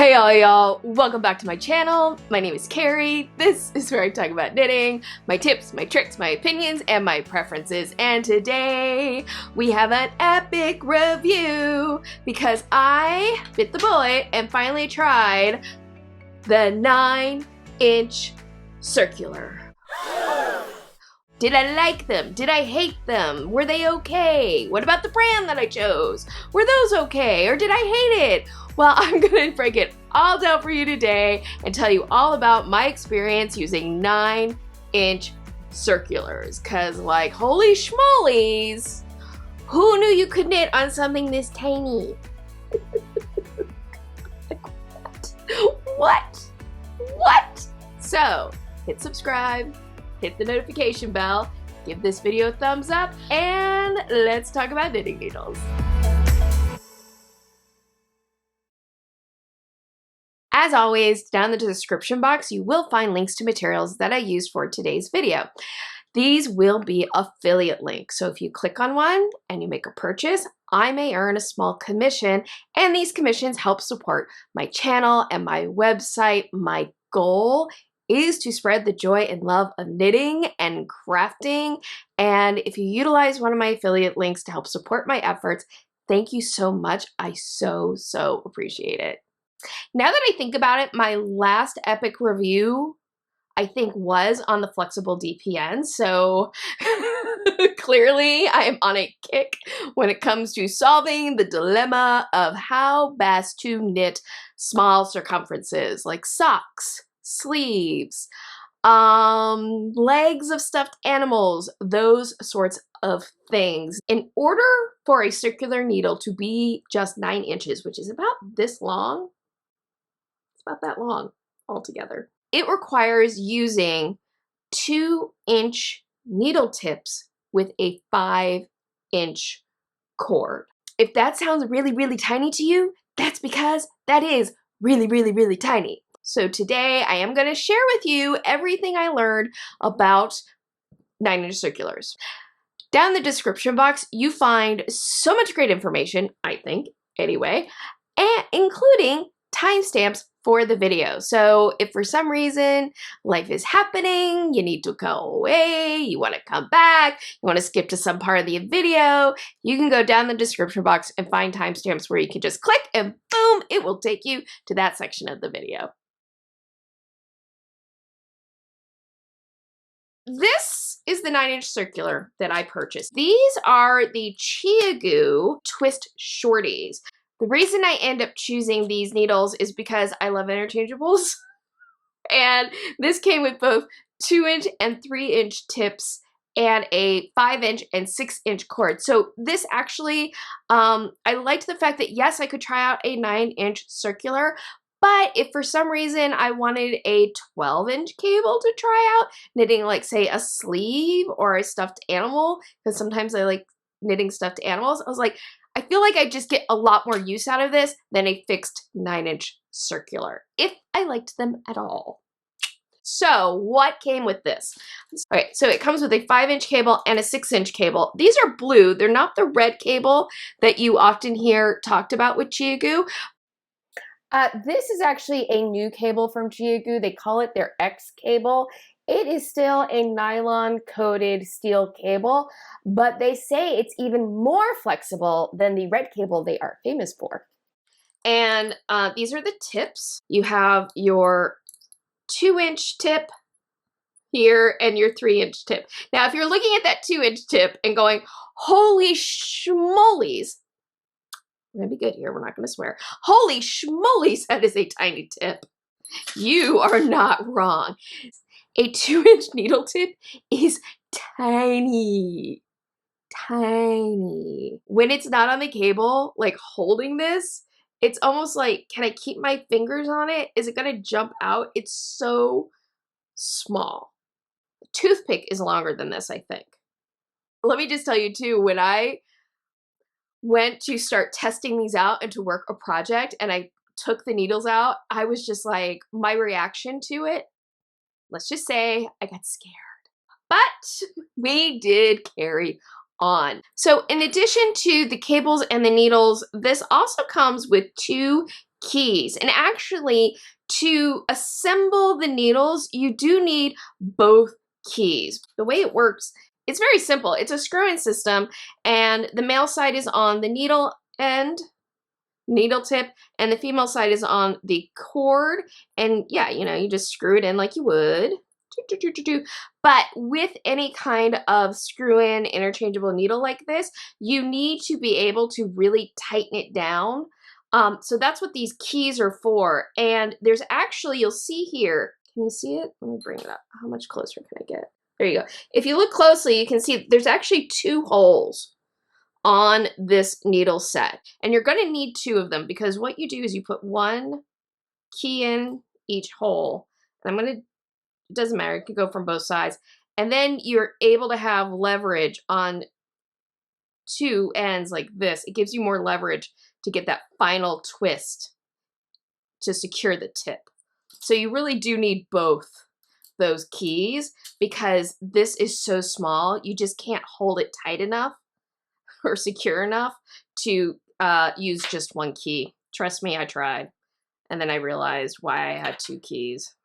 Hey all y'all, welcome back to my channel. My name is Carrie. This is where I talk about knitting, my tips, my tricks, my opinions, and my preferences. And today we have an epic review because I bit the bullet and finally tried the 9-inch circular. Did I like them? Did I hate them? Were they okay? What about the brand that I chose? Were those okay? Or did I hate it? Well, I'm gonna break it all down for you today and tell you all about my experience using 9-inch circulars. Cause like, holy schmolies, who knew you could knit on something this tiny? What? So, hit subscribe, hit the notification bell, give this video a thumbs up, and let's talk about knitting needles. As always, down in the description box, you will find links to materials that I used for today's video. These will be affiliate links, so if you click on one and you make a purchase, I may earn a small commission, and these commissions help support my channel and my website. My goal is to spread the joy and love of knitting and crafting, and if you utilize one of my affiliate links to help support my efforts, thank you so much. I so appreciate it. Now that I think about it, my last epic review, I think, was on the flexible DPN, so clearly I am on a kick when it comes to solving the dilemma of how best to knit small circumferences like socks, sleeves, legs of stuffed animals, those sorts of things. In order for a circular needle to be just 9 inches, which is about this long, about that long altogether, it requires using 2-inch needle tips with a 5-inch cord. If that sounds really tiny to you, that's because that is really tiny. So today I am going to share with you everything I learned about 9-inch circulars. Down in the description box, you find so much great information, I think, anyway, and including timestamps for the video. So if for some reason life is happening, you need to go away, you want to come back, you want to skip to some part of the video, you can go down the description box and find timestamps where you can just click and boom, it will take you to that section of the video. This is the 9-inch circular that I purchased. These are the Chiaogoo twist shorties. The reason I end up choosing these needles is because I love interchangeables. And this came with both 2-inch and 3-inch tips and a 5-inch and 6-inch cord. So this actually, I liked the fact that yes, I could try out a 9-inch circular, but if for some reason I wanted a 12-inch cable to try out, knitting like say a sleeve or a stuffed animal, because sometimes I like knitting stuffed animals, I was like, I feel like I just get a lot more use out of this than a fixed 9-inch circular, if I liked them at all. So what came with this? All right, so it comes with a 5-inch cable and a 6-inch cable. These are blue. They're not the red cable that you often hear talked about with Chiaogoo. This is actually a new cable from Chiaogoo. They call it their X cable. It is still a nylon-coated steel cable, but they say it's even more flexible than the red cable they are famous for. And these are the tips. You have your 2-inch tip here and your 3-inch tip. Now, if you're looking at that 2-inch tip and going, holy schmolies, we're gonna be good here, we're not gonna swear. Holy schmolies, that is a tiny tip. You are not wrong. A 2-inch needle tip is tiny. When it's not on the cable, like holding this, it's almost like, can I keep my fingers on it? Is it gonna jump out? It's so small. The toothpick is longer than this, I think. Let me just tell you too, when I went to start testing these out and to work a project and I took the needles out, I was just like, my reaction to it, let's just say I got scared. But we did carry on. So in addition to the cables and the needles, this also comes with 2 keys. And actually, to assemble the needles, you do need both keys. The way it works, it's very simple. It's a screw-in system, and the male side is on the needle end, needle tip, and the female side is on the cord. And yeah, you know, you just screw it in like you would. But with any kind of screw-in interchangeable needle like this, you need to be able to really tighten it down. So that's what these keys are for. And there's actually, you'll see here, can you see it? Let me bring it up. How much closer can I get? There you go. If you look closely, you can see there's actually 2 holes on this needle set. And you're going to need 2 of them, because what you do is you put 1 key in each hole. And I'm going to, it doesn't matter, it could go from both sides. And then you're able to have leverage on 2 ends like this. It gives you more leverage to get that final twist to secure the tip. So you really do need both those keys, because this is so small, you just can't hold it tight enough or secure enough to use just 1 key. Trust me, I tried. And then I realized why I had 2 keys.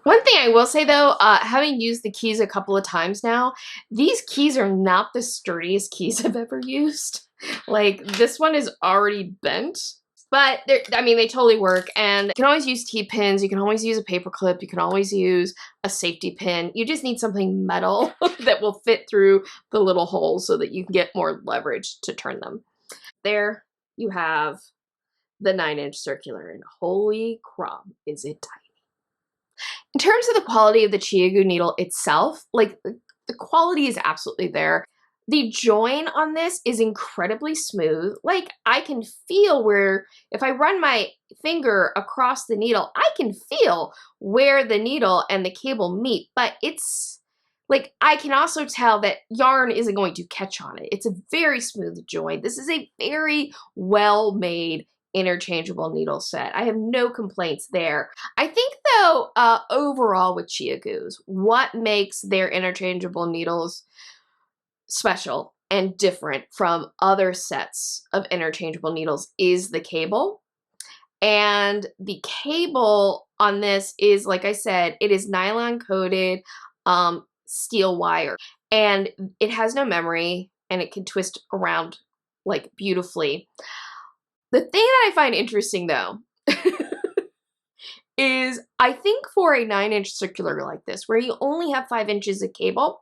One thing I will say though, having used the keys a couple of times now, these keys are not the sturdiest keys I've ever used. Like, this one is already bent, but I mean, they totally work. And you can always use T-pins, you can always use a paper clip, you can always use a safety pin. You just need something metal that will fit through the little holes so that you can get more leverage to turn them. There you have the 9-inch circular, and holy crap, is it tight. In terms of the quality of the Chiaogoo needle itself, like, the quality is absolutely there. The join on this is incredibly smooth. Like, I can feel where, if I run my finger across the needle, I can feel where the needle and the cable meet, but it's, like, I can also tell that yarn isn't going to catch on it. It's a very smooth join. This is a very well-made interchangeable needle set. I have no complaints there. I think though, overall with Chiaogoos, what makes their interchangeable needles special and different from other sets of interchangeable needles is the cable. And the cable on this is, like I said, it is nylon coated steel wire, and it has no memory, and it can twist around like beautifully. The thing that I find interesting though is, I think for a 9-inch circular like this, where you only have 5 inches of cable,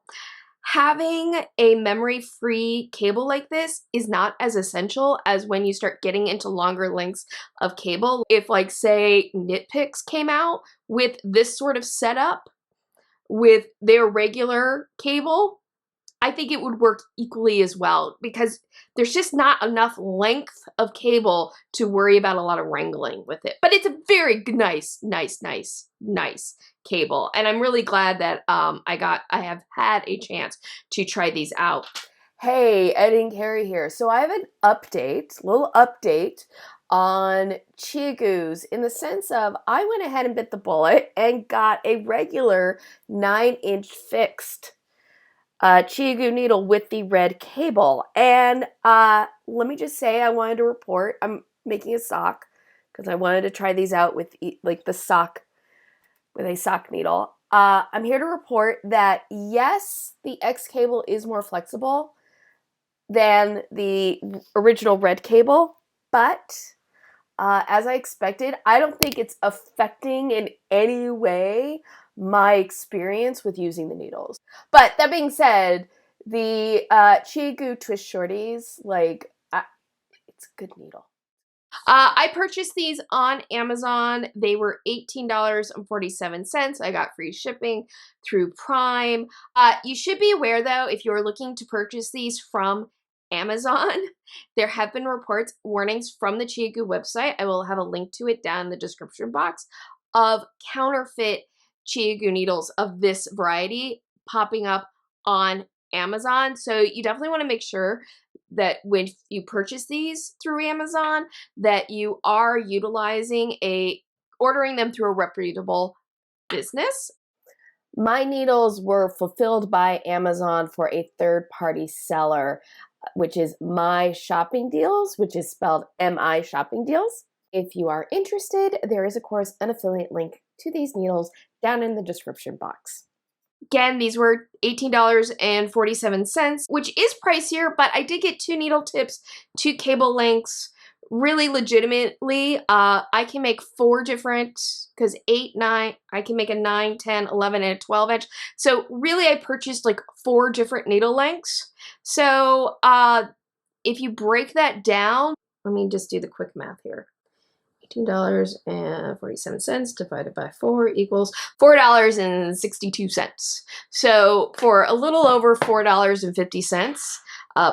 having a memory-free cable like this is not as essential as when you start getting into longer lengths of cable. If, like, say, Knit Picks came out with this sort of setup with their regular cable, I think it would work equally as well, because there's just not enough length of cable to worry about a lot of wrangling with it. But it's a very nice cable, and I'm really glad that I have had a chance to try these out. Hey, Ed and Carrie here. So I have an little update on Chiagoos, in the sense of, I went ahead and bit the bullet and got a regular 9-inch fixed Chiaogoo needle with the red cable. And let me just say, I wanted to report, I'm making a sock because I wanted to try these out with like the sock, with a sock needle. I'm here to report that yes, the X cable is more flexible than the original red cable, but as I expected, I don't think it's affecting in any way my experience with using the needles. But that being said, the Chiaogoo Twist Shorties, like, it's a good needle. I purchased these on Amazon. They were $18.47. I got free shipping through Prime. You should be aware though, if you're looking to purchase these from Amazon, there have been warnings from the Chiaogoo website, I will have a link to it down in the description box, of counterfeit Chiaogoo needles of this variety popping up on Amazon. So you definitely want to make sure that when you purchase these through Amazon, that you are ordering them through a reputable business. My needles were fulfilled by Amazon for a third-party seller, which is My Shopping Deals, which is spelled M-I Shopping Deals. If you are interested, there is, of course, an affiliate link to these needles down in the description box. Again, these were $18.47, which is pricier, but I did get 2 needle tips, 2 cable lengths. Really legitimately, I can make 4 different, because 8, 9, I can make a 9, 10, 11, and a 12 inch. So really I purchased like 4 different needle lengths. So if you break that down, let me just do the quick math here. $18.47 divided by 4 equals $4.62. So for a little over $4.50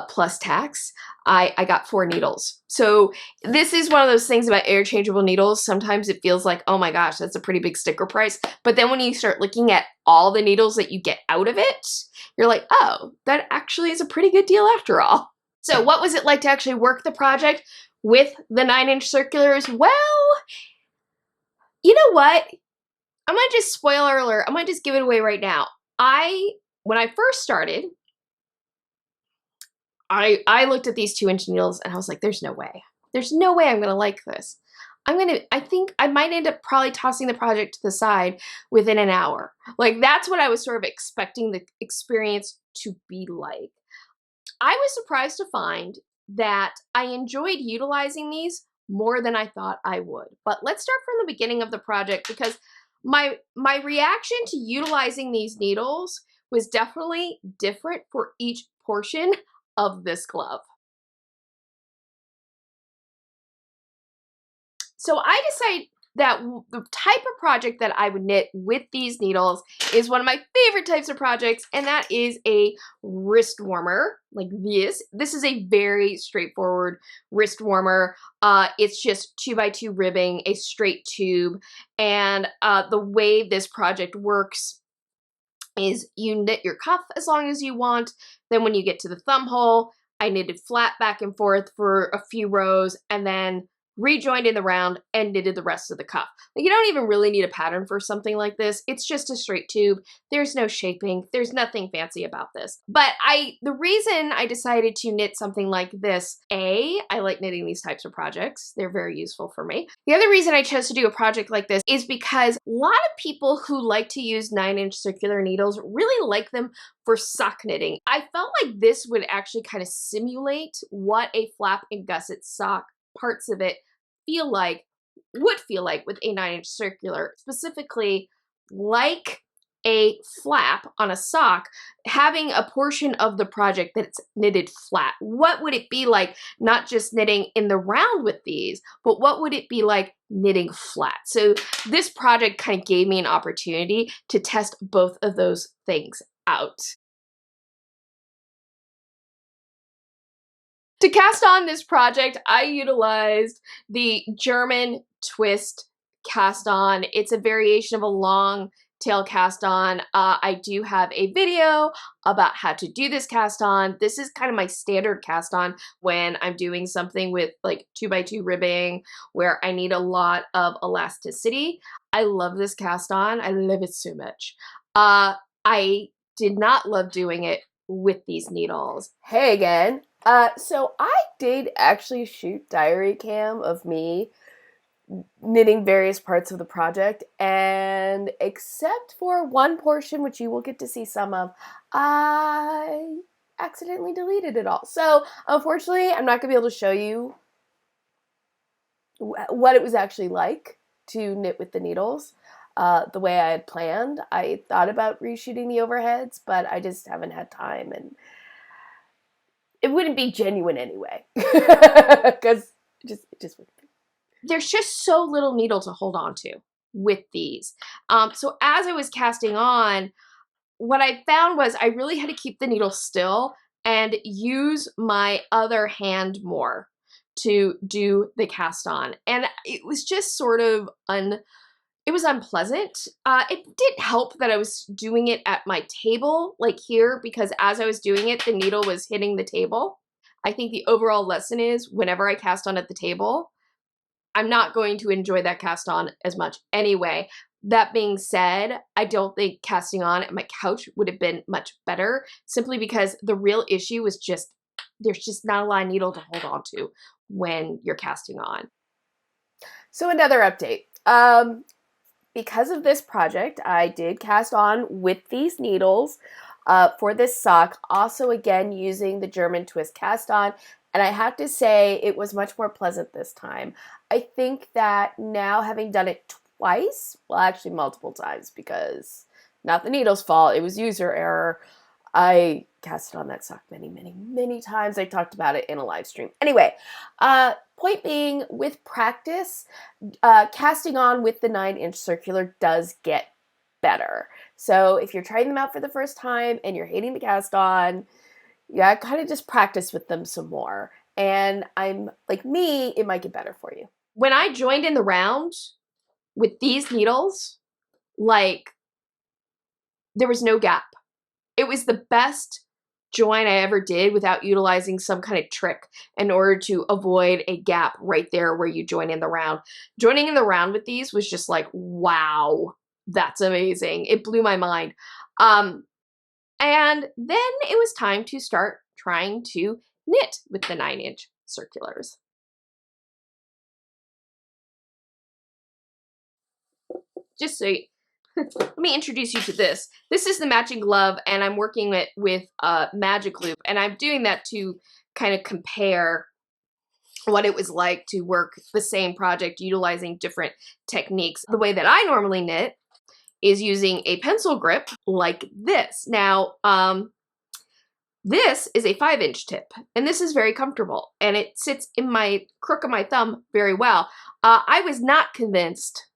plus tax, I got 4 needles. So this is one of those things about interchangeable needles. Sometimes it feels like, oh my gosh, that's a pretty big sticker price. But then when you start looking at all the needles that you get out of it, you're like, oh, that actually is a pretty good deal after all. So what was it like to actually work the project with the 9-inch circulars? Well, you know what? I'm gonna just, spoiler alert, I'm gonna just give it away right now. When I first started, I looked at these 2-inch needles and I was like, there's no way. There's no way I'm gonna like this. I think I might end up probably tossing the project to the side within an hour. Like, that's what I was sort of expecting the experience to be like. I was surprised to find that I enjoyed utilizing these more than I thought I would. But let's start from the beginning of the project, because my reaction to utilizing these needles was definitely different for each portion of this glove. So I decided that the type of project that I would knit with these needles is one of my favorite types of projects, and that is a wrist warmer like this. This is a very straightforward wrist warmer. It's just 2x2 ribbing, a straight tube, and the way this project works is you knit your cuff as long as you want. Then when you get to the thumb hole, I knitted flat back and forth for a few rows, and then rejoined in the round and knitted the rest of the cuff. Like, you don't even really need a pattern for something like this. It's just a straight tube. There's no shaping. There's nothing fancy about this. But the reason I decided to knit something like this, I like knitting these types of projects. They're very useful for me. The other reason I chose to do a project like this is because a lot of people who like to use 9-inch circular needles really like them for sock knitting. I felt like this would actually kind of simulate what a flap and gusset sock parts of it would feel like with a 9-inch circular, specifically like a flap on a sock, having a portion of the project that's knitted flat. What would it be like not just knitting in the round with these, but what would it be like knitting flat? So this project kind of gave me an opportunity to test both of those things out. To cast on this project, I utilized the German twist cast on. It's a variation of a long tail cast on. I do have a video about how to do this cast on. This is kind of my standard cast on when I'm doing something with like 2x2 ribbing where I need a lot of elasticity. I love this cast on. I love it so much. I did not love doing it with these needles. Hey again. So I did actually shoot diary cam of me knitting various parts of the project, and except for one portion, which you will get to see some of, I accidentally deleted it all. So unfortunately, I'm not gonna be able to show you what it was actually like to knit with the needles the way I had planned. I thought about reshooting the overheads, but I just haven't had time, and it wouldn't be genuine anyway, because it just wouldn't be. There's just so little needle to hold on to with these. So as I was casting on, what I found was I really had to keep the needle still and use my other hand more to do the cast on. And it was just sort of it was unpleasant. It did help that I was doing it at my table, like here, because as I was doing it, the needle was hitting the table. I think the overall lesson is whenever I cast on at the table, I'm not going to enjoy that cast on as much anyway. That being said, I don't think casting on at my couch would have been much better, simply because the real issue was just, there's just not a lot of needle to hold on to when you're casting on. So another update. Because of this project, I did cast on with these needles for this sock, also again using the German twist cast on, and I have to say it was much more pleasant this time. I think that now, having done it twice, well actually multiple times, because not the needle's fault, it was user error. I casted on that sock many, many, many times. I talked about it in a live stream. Anyway, point being, with practice, casting on with the 9-inch circular does get better. So if you're trying them out for the first time and you're hating the cast on, yeah, kind of just practice with them some more. And I'm like me, it might get better for you. When I joined in the round with these needles, like, there was no gap. It was the best join I ever did without utilizing some kind of trick in order to avoid a gap right there where you join in the round. Joining in the round with these was just like, wow, that's amazing. It blew my mind. And then it was time to start trying to knit with the 9-inch circulars. Just so let me introduce you to this. This is the matching glove, and I'm working it with magic loop, and I'm doing that to kind of compare what it was like to work the same project utilizing different techniques. The way that I normally knit is using a pencil grip like this. Now, this is a 5-inch tip, and this is very comfortable, and it sits in my crook of my thumb very well. I was not convinced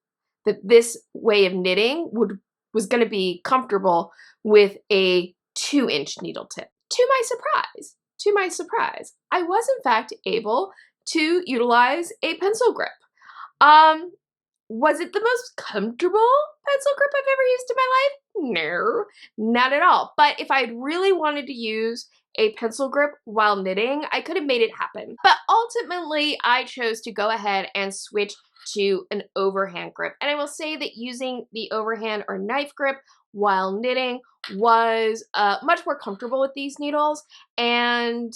that this way of knitting was going to be comfortable with a 2-inch needle tip. To my surprise, I was in fact able to utilize a pencil grip. Was it the most comfortable pencil grip I've ever used in my life? No, not at all. But if I'd really wanted to use a pencil grip while knitting, I could have made it happen. But ultimately, I chose to go ahead and switch to an overhand grip. And I will say that using the overhand or knife grip while knitting was much more comfortable with these needles. And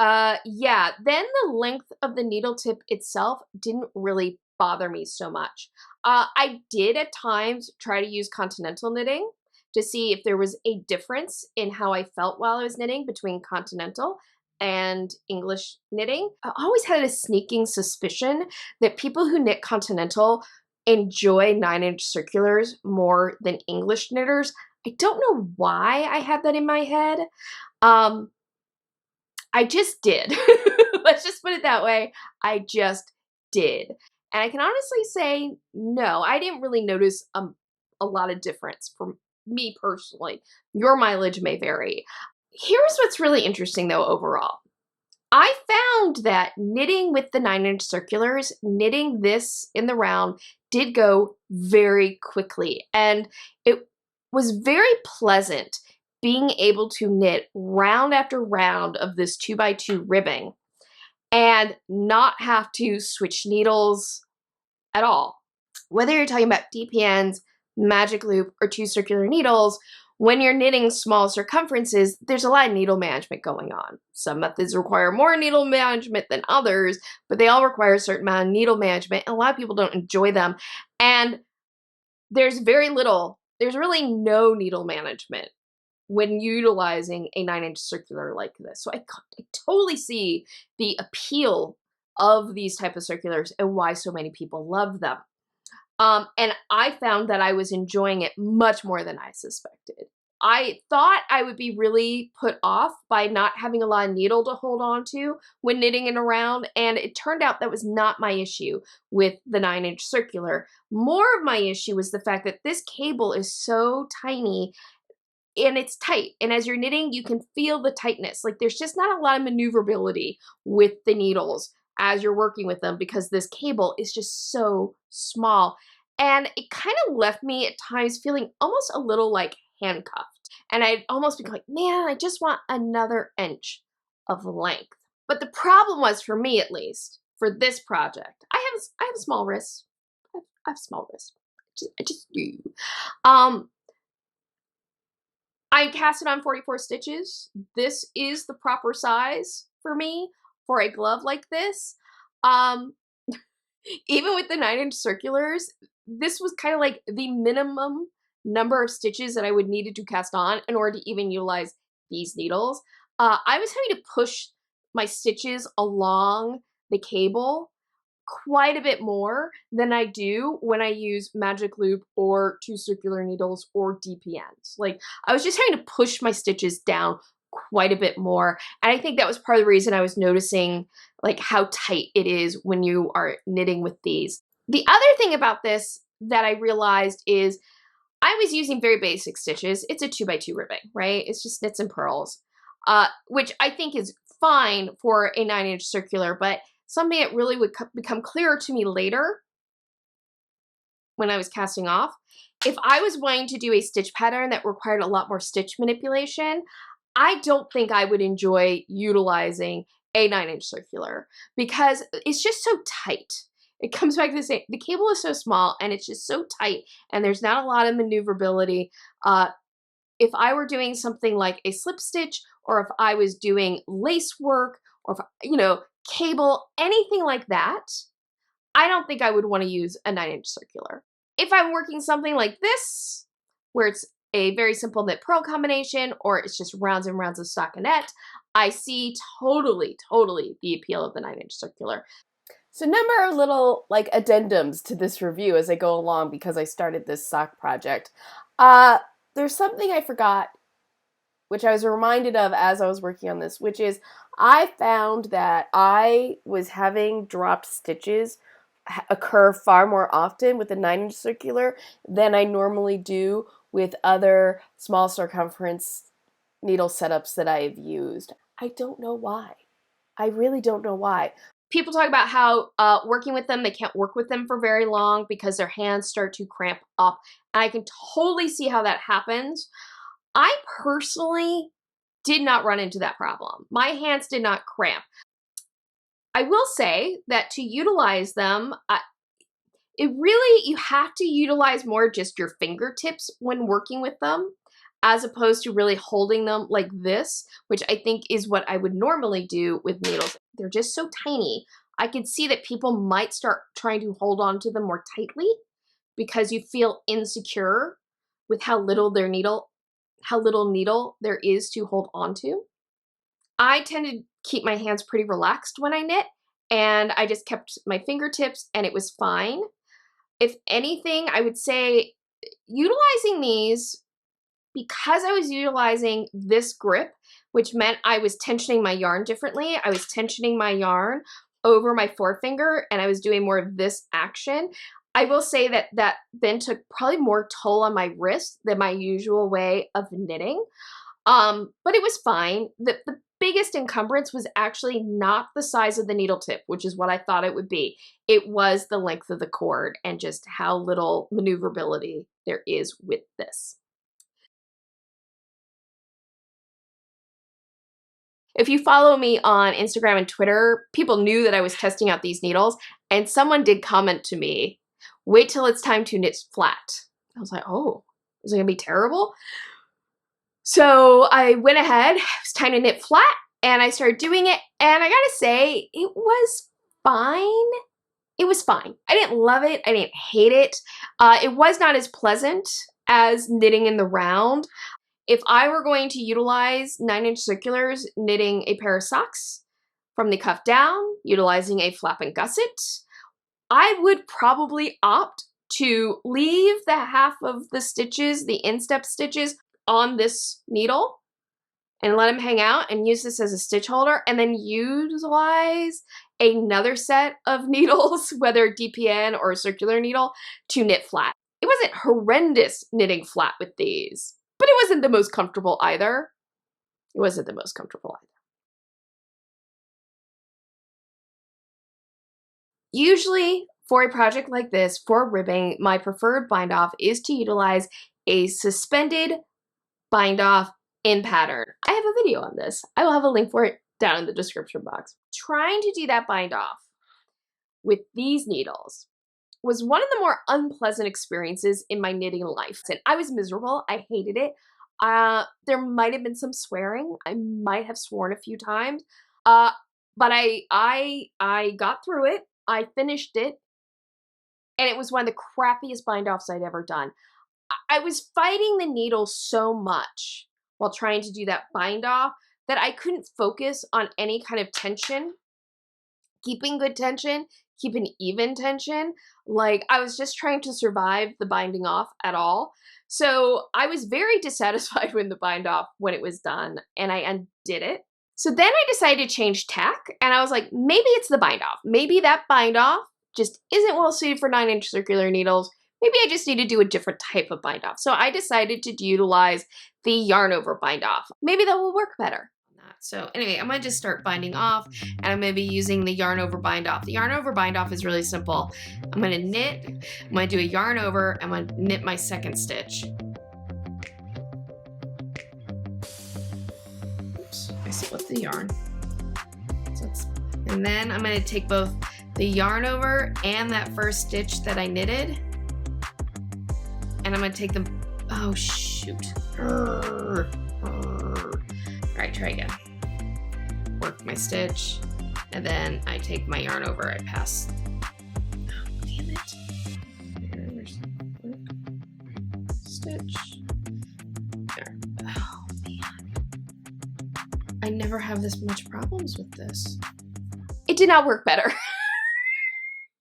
yeah, then the length of the needle tip itself didn't really bother me so much. I did at times try to use continental knitting to see if there was a difference in how I felt while I was knitting between continental and English knitting. I always had a sneaking suspicion that people who knit continental enjoy 9-inch circulars more than English knitters. I don't know why I had that in my head. I just did. Let's just put it that way. I just did. And I can honestly say, no, I didn't really notice a lot of difference for me personally. Your mileage may vary. Here's what's really interesting though overall. I found that knitting with the 9-inch circulars, knitting this in the round, did go very quickly. And it was very pleasant being able to knit round after round of this 2x2 ribbing and not have to switch needles at all. Whether you're talking about DPNs, magic loop, or 2 circular needles, when you're knitting small circumferences, there's a lot of needle management going on. Some methods require more needle management than others, but they all require a certain amount of needle management, and a lot of people don't enjoy them. And there's really no needle management when utilizing a 9-inch circular like this. So I totally see the appeal of these type of circulars and why so many people love them. And I found that I was enjoying it much more than I suspected. I thought I would be really put off by not having a lot of needle to hold on to when knitting it around, and it turned out that was not my issue with the 9-inch circular. More of my issue was the fact that this cable is so tiny and it's tight, and as you're knitting, you can feel the tightness. Like, there's just not a lot of maneuverability with the needles as you're working with them because this cable is just so small. And it kind of left me at times feeling almost a little like handcuffed. And I'd almost be like, man, I just want another inch of length. But the problem was, for me at least, for this project, I have small wrists. I have small wrists. I just do. I cast it on 44 stitches. This is the proper size for me for a glove like this. Even with the 9-inch circulars, this was kind of like the minimum number of stitches that I would needed to cast on in order to even utilize these needles. I was having to push my stitches along the cable quite a bit more than I do when I use magic loop or 2 circular needles or DPNs. Like, I was just having to push my stitches down quite a bit more, and I think that was part of the reason I was noticing like how tight it is when you are knitting with these. The other thing about this that I realized is I was using very basic stitches. It's a 2x2 ribbing, right? It's just knits and purls, which I think is fine for a 9-inch circular, but something that really would become clearer to me later when I was casting off. If I was wanting to do a stitch pattern that required a lot more stitch manipulation, I don't think I would enjoy utilizing a 9-inch circular because it's just so tight. It comes back to the same, the cable is so small and it's just so tight and there's not a lot of maneuverability. If I were doing something like a slip stitch, or if I was doing lace work, or if, cable, anything like that, I don't think I would want to use a 9-inch circular. If I'm working something like this, where it's a very simple knit purl combination, or it's just rounds and rounds of stockinette, I see totally the appeal of the 9-inch circular. So number of little like addendums to this review as I go along because I started this sock project. There's something I forgot, which I was reminded of as I was working on this, which is I found that I was having dropped stitches occur far more often with a 9-inch circular than I normally do with other small circumference needle setups that I've used. I don't know why. I really don't know why. People talk about how working with them, they can't work with them for very long because their hands start to cramp up. And I can totally see how that happens. I personally did not run into that problem. My hands did not cramp. I will say that to utilize them, you have to utilize more just your fingertips when working with them, as opposed to really holding them like this, which I think is what I would normally do with needles. They're just so tiny. I could see that people might start trying to hold on to them more tightly because you feel insecure with how little needle there is to hold on to. I tend to keep my hands pretty relaxed when I knit, and I just kept my fingertips and it was fine. If anything, I would say utilizing these, because I was utilizing this grip, which meant I was tensioning my yarn differently. I was tensioning my yarn over my forefinger and I was doing more of this action. I will say that then took probably more toll on my wrist than my usual way of knitting. But it was fine. The biggest encumbrance was actually not the size of the needle tip, which is what I thought it would be. It was the length of the cord and just how little maneuverability there is with this. If you follow me on Instagram and Twitter, people knew that I was testing out these needles, and someone did comment to me, "Wait till it's time to knit flat." I was like, oh, is it gonna be terrible? So I went ahead, it was time to knit flat, and I started doing it, and I gotta say, it was fine. It was fine. I didn't love it, I didn't hate it. It was not as pleasant as knitting in the round. If I were going to utilize 9-inch circulars knitting a pair of socks from the cuff down, utilizing a flap and gusset, I would probably opt to leave the half of the stitches, the instep stitches, on this needle and let them hang out and use this as a stitch holder, and then utilize another set of needles, whether DPN or a circular needle, to knit flat. It wasn't horrendous knitting flat with these, but it wasn't the most comfortable either. It wasn't the most comfortable either. Usually, for a project like this, for ribbing, my preferred bind off is to utilize a suspended bind off in pattern. I have a video on this. I will have a link for it down in the description box. Trying to do that bind off with these needles was one of the more unpleasant experiences in my knitting life. And I was miserable. I hated it. There might have been some swearing. I might have sworn a few times. But I got through it. I finished it. and it was one of the crappiest bind-offs I'd ever done. I was fighting the needle so much while trying to do that bind-off that I couldn't focus on any kind of tension, keeping good tension, keeping even tension. Like, I was just trying to survive the binding off at all. So I was very dissatisfied with the bind off when it was done, and I undid it. So then I decided to change tack, and I was like, maybe it's the bind off. Maybe that bind off just isn't well suited for 9-inch circular needles. Maybe I just need to do a different type of bind off. So I decided to utilize the yarn over bind off. Maybe that will work better. So anyway, I'm going to just start binding off, and I'm going to be using the yarn over bind off. The yarn over bind off is really simple. I'm going to knit, I'm going to do a yarn over, I'm going to knit my second stitch. Oops, I split the yarn. And then I'm going to take both the yarn over and that first stitch that I knitted, and I'm going to take them, oh shoot. All right, try again. Work my stitch, and then I take my yarn over, I pass. Oh, damn it. Stitch. There. Oh, man. I never have this much problems with this. It did not work better.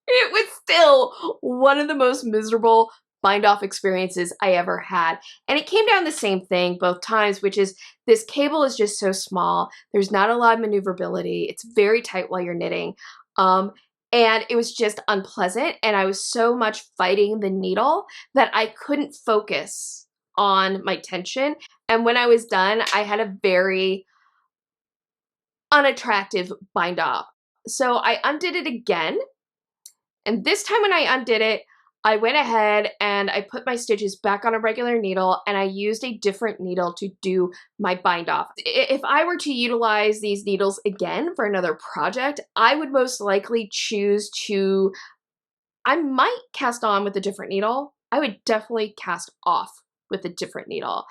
It was still one of the most miserable bind-off experiences I ever had. And it came down the same thing both times, which is this cable is just so small. There's not a lot of maneuverability. It's very tight while you're knitting. And it was just unpleasant. And I was so much fighting the needle that I couldn't focus on my tension. And when I was done, I had a very unattractive bind-off. So I undid it again. And this time when I undid it, I went ahead and I put my stitches back on a regular needle, and I used a different needle to do my bind off. If I were to utilize these needles again for another project, I would most likely choose to, I might cast on with a different needle. I would definitely cast off with a different needle.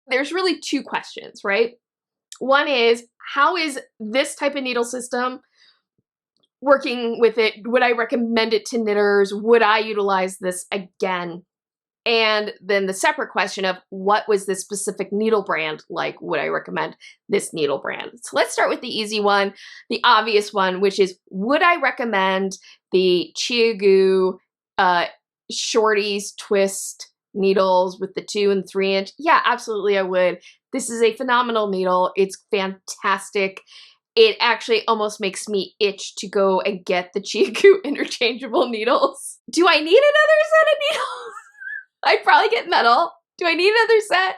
There's really two questions, right? One is, how is this type of needle system working with it? Would I recommend it to knitters? Would I utilize this again? And then the separate question of, what was this specific needle brand like? Would I recommend this needle brand? So let's start with the easy one, the obvious one, which is, would I recommend the Chiaogoo Shorties twist needles with the 2 and 3 inch? Yeah, absolutely I would. This is a phenomenal needle. It's fantastic. It actually almost makes me itch to go and get the Chiaogoo interchangeable needles. Do I need another set of needles? I'd probably get metal. Do I need another set?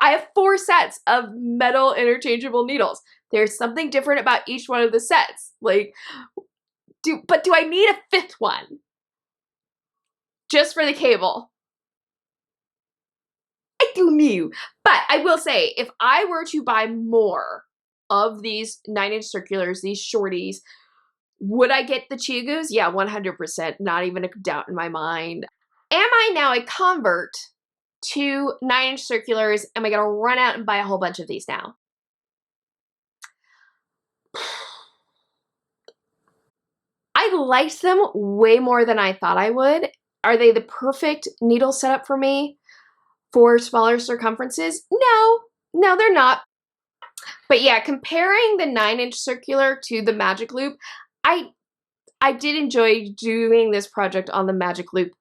I have 4 sets of metal interchangeable needles. There's something different about each one of the sets. Like, do I need a 5th one? Just for the cable? I do need. But I will say, if I were to buy more of these 9-inch circulars, these shorties, would I get the Chiagoos? Yeah, 100%. Not even a doubt in my mind. Am I now a convert to 9-inch circulars? Am I going to run out and buy a whole bunch of these now? I liked them way more than I thought I would. Are they the perfect needle setup for me for smaller circumferences? No, they're not. But yeah, comparing the 9-inch circular to the Magic Loop, I did enjoy doing this project on the Magic Loop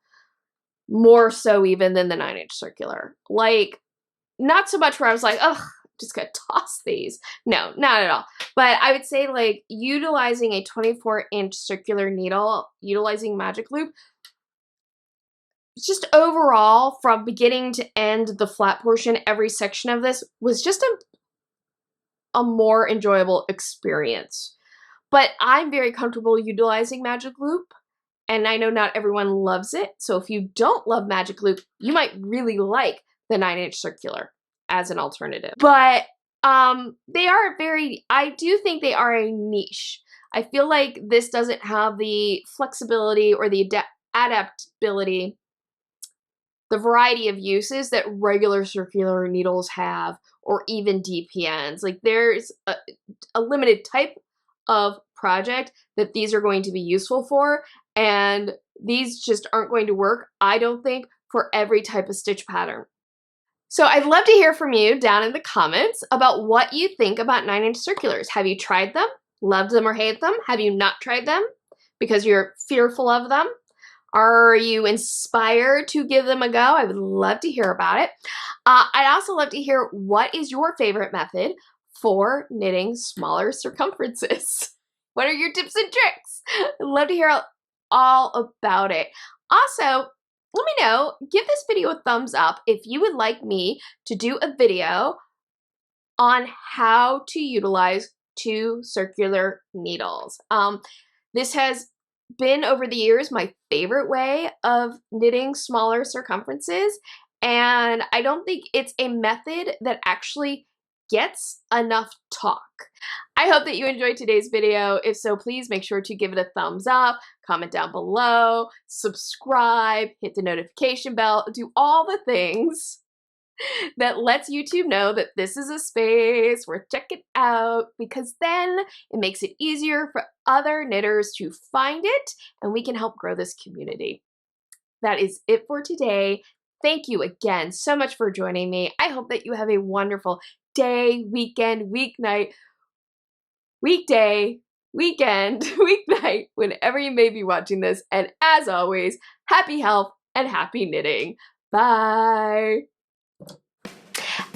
more so even than the 9-inch circular. Like, not so much where I was like, ugh, just gonna toss these. No, not at all. But I would say, like, utilizing a 24-inch circular needle, utilizing Magic Loop, just overall, from beginning to end, the flat portion, every section of this was just a more enjoyable experience. But I'm very comfortable utilizing Magic Loop, and I know not everyone loves it. So if you don't love Magic Loop, you might really like the 9-inch circular as an alternative. But they are I do think they are a niche. I feel like this doesn't have the flexibility or the adaptability, the variety of uses that regular circular needles have, or even DPNs. Like, there's a limited type of project that these are going to be useful for, and these just aren't going to work, I don't think, for every type of stitch pattern. So I'd love to hear from you down in the comments about what you think about 9-inch circulars. Have you tried them? Loved them or hate them? Have you not tried them because you're fearful of them? Are you inspired to give them a go? I would love to hear about it. I'd also love to hear what is your favorite method for knitting smaller circumferences. What are your tips and tricks? I'd love to hear all about it. Also, let me know, give this video a thumbs up if you would like me to do a video on how to utilize 2 circular needles. This has been over the years my favorite way of knitting smaller circumferences, and I don't think it's a method that actually gets enough talk. I hope that you enjoyed today's video. If so, please make sure to give it a thumbs up, comment down below, subscribe, hit the notification bell, do all the things that lets YouTube know that this is a space worth checking out, because then it makes it easier for other knitters to find it and we can help grow this community. That is it for today. Thank you again so much for joining me. I hope that you have a wonderful day, weekend, weeknight, weekday, weekend, weeknight, whenever you may be watching this. And as always, happy health and happy knitting. Bye.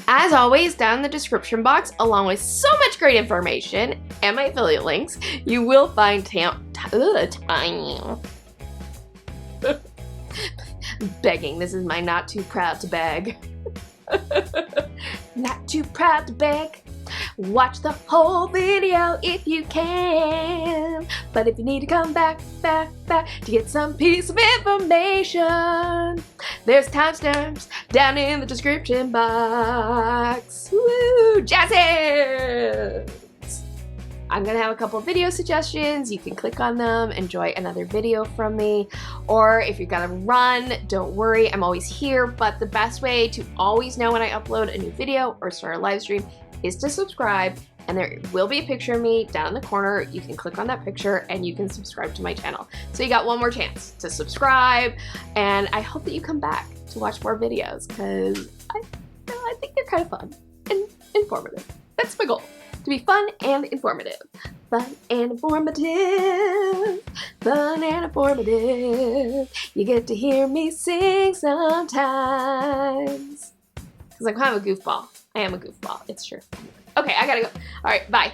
As always, down in the description box, along with so much great information and my affiliate links, you will find begging. This is my not too proud to beg. Not too proud to beg. Watch the whole video if you can. But if you need to come back to get some piece of information, there's timestamps down in the description box. Woo! Jazzes! I'm gonna have a couple of video suggestions. You can click on them, enjoy another video from me. Or if you're gonna run, don't worry, I'm always here. But the best way to always know when I upload a new video or start a live stream is to subscribe, and there will be a picture of me down in the corner. You can click on that picture and you can subscribe to my channel. So you got one more chance to subscribe, and I hope that you come back to watch more videos, because I think they're kind of fun and informative. That's my goal, to be fun and informative. Fun and informative. Fun and informative. You get to hear me sing sometimes. Because I'm kind of a goofball. I am a goofball, it's true. Okay, I gotta go. All right, bye.